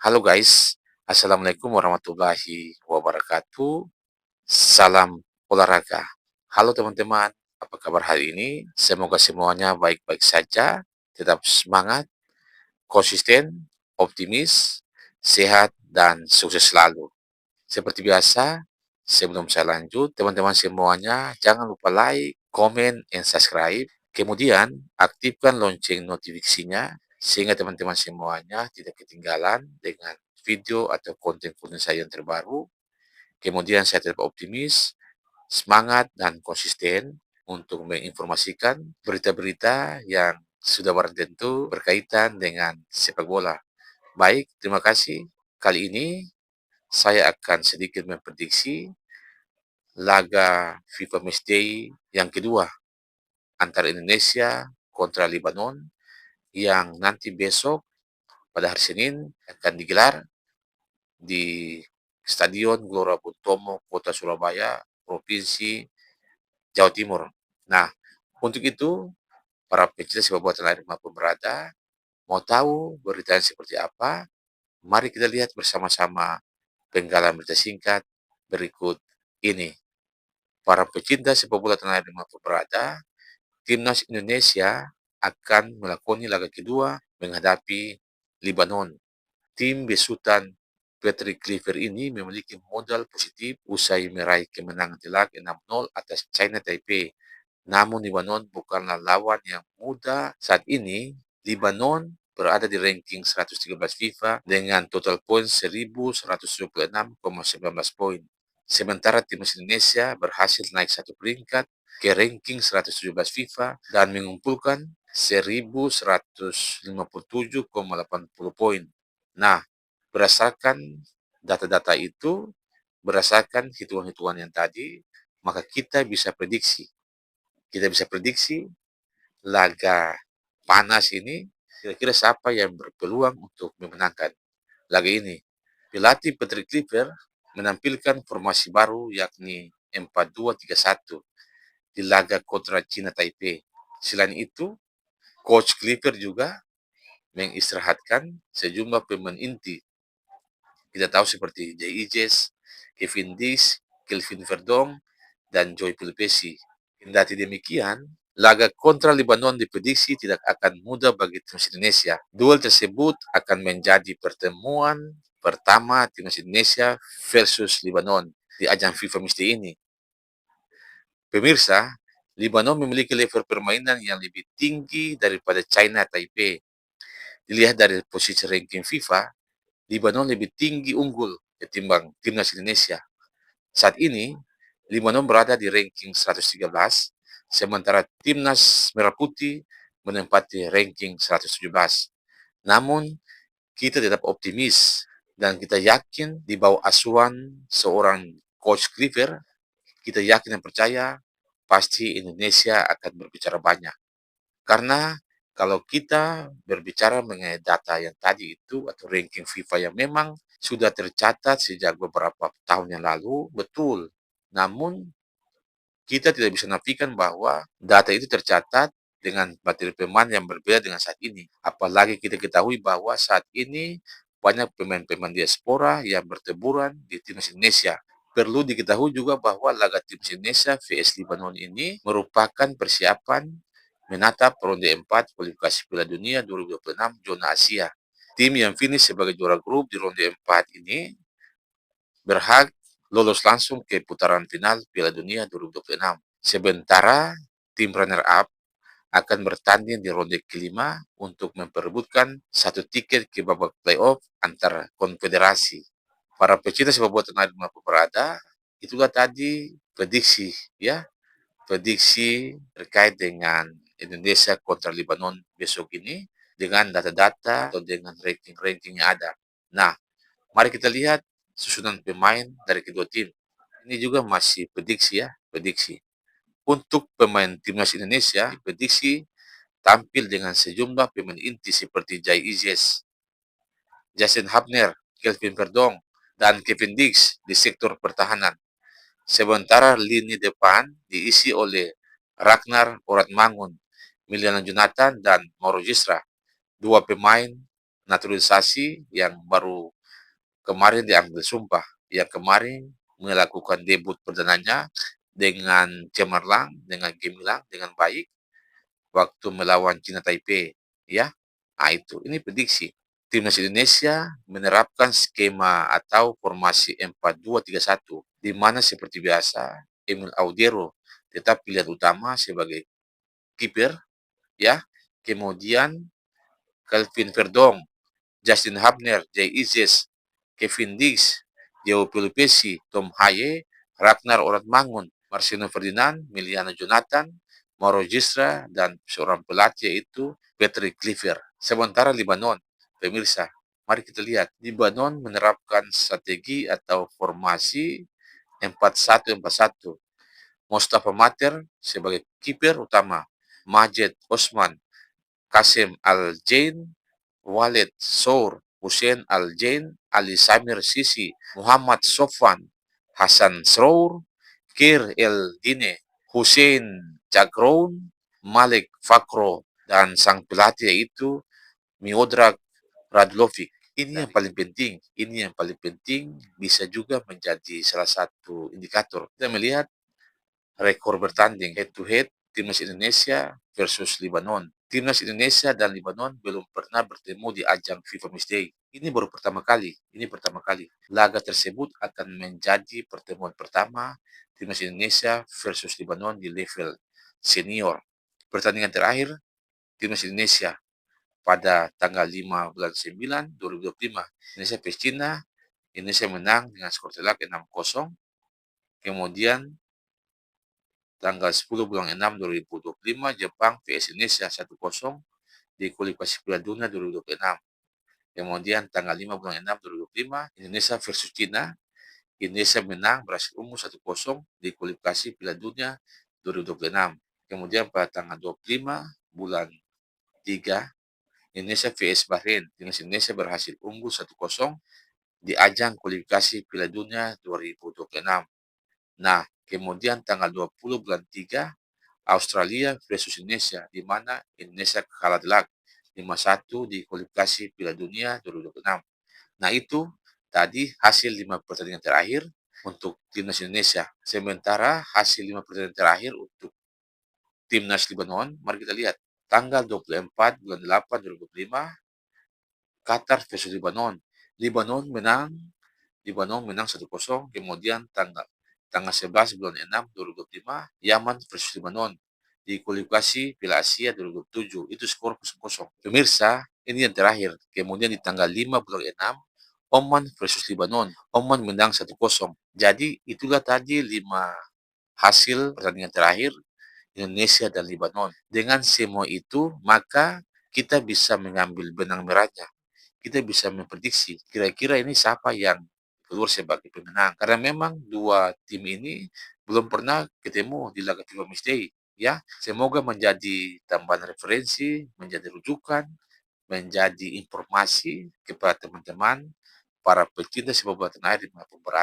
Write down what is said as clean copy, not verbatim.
Halo guys, Assalamualaikum warahmatullahi wabarakatuh. Salam olahraga. Halo teman-teman, apa kabar hari ini? Semoga semuanya baik-baik saja, tetap semangat, konsisten, optimis, sehat, dan sukses selalu. Seperti biasa, sebelum saya lanjut, teman-teman semuanya jangan lupa like, comment, and subscribe. Kemudian, aktifkan lonceng notifikasinya sehingga teman-teman semuanya tidak ketinggalan dengan video atau konten-konten saya yang terbaru. Kemudian saya tetap optimis, semangat, dan konsisten untuk menginformasikan berita-berita yang sudah barang tentu berkaitan dengan sepak bola. Baik, terima kasih. Kali ini saya akan sedikit memprediksi laga FIFA Matchday yang kedua antara Indonesia kontra Lebanon yang nanti besok pada hari Senin akan digelar di Stadion Gelora Bung Tomo, Kota Surabaya, Provinsi Jawa Timur. Nah, untuk itu para pecinta sepak bola tanah air maupun berada mau tahu beritanya seperti apa? Mari kita lihat bersama-sama penggalan berita singkat berikut ini. Para pecinta sepak bola tanah air dimanapun berada, timnas Indonesia akan melakoni laga kedua menghadapi Lebanon. Tim besutan Patrick Kluivert ini memiliki modal positif usai meraih kemenangan telak 6-0 atas China Taipei. Namun Lebanon bukanlah lawan yang mudah. Saat ini, Lebanon berada di ranking 113 FIFA dengan total poin 1.126,19 poin. Sementara timnas Indonesia berhasil naik satu peringkat ke ranking 117 FIFA dan mengumpulkan 1.157,80 poin. Nah, berdasarkan data-data itu, berdasarkan hitungan-hitungan yang tadi, maka kita bisa prediksi. Kita bisa prediksi laga panas ini kira-kira siapa yang berpeluang untuk memenangkan laga ini. Pelatih Patrick Kluivert menampilkan formasi baru yakni 4-2-3-1 di laga kontra China Taipei. Selain itu, Coach Kluivert juga mengistirahatkan sejumlah pemain inti. Kita tahu seperti Jay Ijes, Kevin Dis, Kelvin Verdong, dan Joy Pelupesi. Kendati demikian, laga kontra Lebanon diprediksi tidak akan mudah bagi timnas Indonesia. Duel tersebut akan menjadi pertemuan pertama timnas Indonesia versus Lebanon di ajang FIFA Matchday ini. Pemirsa, Lebanon memiliki level permainan yang lebih tinggi daripada China Taipei. Dilihat dari posisi ranking FIFA, Lebanon lebih tinggi unggul ketimbang timnas Indonesia. Saat ini, Lebanon berada di ranking 113, sementara timnas Merah Putih menempati ranking 117. Namun, kita tetap optimis dan kita yakin di bawah asuhan seorang Coach Kluivert, kita yakin dan percaya pasti Indonesia akan berbicara banyak. Karena kalau kita berbicara mengenai data yang tadi itu atau ranking FIFA yang memang sudah tercatat sejak beberapa tahun yang lalu, betul. Namun kita tidak bisa nafikan bahwa data itu tercatat dengan materi pemain yang berbeda dengan saat ini. Apalagi kita ketahui bahwa saat ini banyak pemain-pemain diaspora yang berteburan di timnas Indonesia. Perlu diketahui juga bahwa laga timnas Indonesia vs Lebanon ini merupakan persiapan menatap ronde 4 kualifikasi Piala Dunia 2026 zona Asia. Tim yang finish sebagai juara grup di ronde 4 ini berhak lolos langsung ke putaran final Piala Dunia 2026. Sementara tim runner-up akan bertanding di ronde kelima untuk memperebutkan satu tiket ke babak playoff antar konfederasi. Para pecinta sepak bola tanah air dimanapun berada, itulah tadi prediksi ya, prediksi terkait dengan Indonesia kontra Lebanon besok ini dengan data-data atau dengan ranking-ranking yang ada. Nah, mari kita lihat susunan pemain dari kedua tim. Ini juga masih prediksi ya, prediksi. Untuk pemain timnas Indonesia, prediksi tampil dengan sejumlah pemain inti seperti Jai Ijes, Jason Hapner, Kelvin Verdong, dan Kevin Diggs di sektor pertahanan. Sementara lini depan diisi oleh Ragnar Oratmangun, Miliana Jonathan, dan Mauro Gisra, dua pemain naturalisasi yang baru kemarin diambil sumpah, yang kemarin melakukan debut perdananya dengan cemerlang, dengan gemilang, dengan baik waktu melawan China Taipei, ya. Nah, itu ini prediksi. Timnas Indonesia menerapkan skema atau formasi 4-2-3-1, di mana seperti biasa Emil Audero tetap pilihan utama sebagai kiper, ya. Kemudian Kelvin Verdong, Justin Hubner, Jay Izes, Kevin Diggs, Diego Pelupesi, Tom Haye, Ragnar Oratmangun, Marcelo Ferdinand, Miliano Jonathan, Mauro Gisra, dan seorang pelatih yaitu Patrick Cliver. Sementara Libanon, pemirsa, mari kita lihat. Libanon menerapkan strategi atau formasi 4-1-4-1. Mustafa Mater sebagai kiper utama, Majed Osman, Kasim Al-Jain, Walid Sour, Hussein Al-Jain, Ali Samir Sisi, Muhammad Sofwan, Hasan Srour, Kir El Dine, Hussein Jagroun, Malik Fakro, dan sang pelatih yaitu Miodrag Radlovic. Ini yang paling penting. Ini yang paling penting bisa juga menjadi salah satu indikator. Kita melihat rekor bertanding head to head timnas Indonesia versus Lebanon. Timnas Indonesia dan Lebanon belum pernah bertemu di ajang FIFA Matchday. Ini baru pertama kali. Ini pertama kali. Laga tersebut akan menjadi pertemuan pertama timnas Indonesia versus Lebanon di level senior. Pertandingan terakhir timnas Indonesia pada tanggal 5 bulan 9 2025. Indonesia vs China. Indonesia menang dengan skor telak 6-0. Kemudian tanggal 10 bulan 6 2025, Jepang vs Indonesia 1-0 di kualifikasi Piala Dunia 2026. Kemudian tanggal 5 bulan 6 2025, Indonesia versus China. Indonesia menang berhasil unggul 1-0 di kualifikasi Piala Dunia 2026. Kemudian pada tanggal 25 bulan 3, Indonesia vs Bahrain. Indonesia berhasil unggul 1-0 di ajang kualifikasi Piala Dunia 2026. Nah, kemudian tanggal 20 bulan 3, Australia versus Indonesia, di mana Indonesia kalah telak 5-1 di kualifikasi Piala Dunia 2026. Nah, itu tadi hasil 5 pertandingan terakhir untuk timnas Indonesia. Sementara hasil 5 pertandingan terakhir untuk timnas Lebanon, mari kita lihat. Tanggal 24 bulan 8 2025, Qatar versus Lebanon. Lebanon menang 1-0. Kemudian tanggal 11 bulan 6 2025, Yaman versus Lebanon di kualifikasi Piala Asia 2027. Itu skor 0-0. Pemirsa, ini yang terakhir. Kemudian di tanggal 5 bulan 6, Oman versus Lebanon. Oman menang 1-0. Jadi itulah tadi 5 hasil pertandingan terakhir Indonesia dan Lebanon. Dengan semua itu, maka kita bisa mengambil benang merahnya. Kita bisa memprediksi kira-kira ini siapa yang keluar sebagai pemenang. Karena memang dua tim ini belum pernah ketemu di laga FIFA Matchday. Ya, semoga menjadi tambahan referensi, menjadi rujukan, menjadi informasi kepada teman-teman para pecinta sepak bola tanah air dimanapun berada.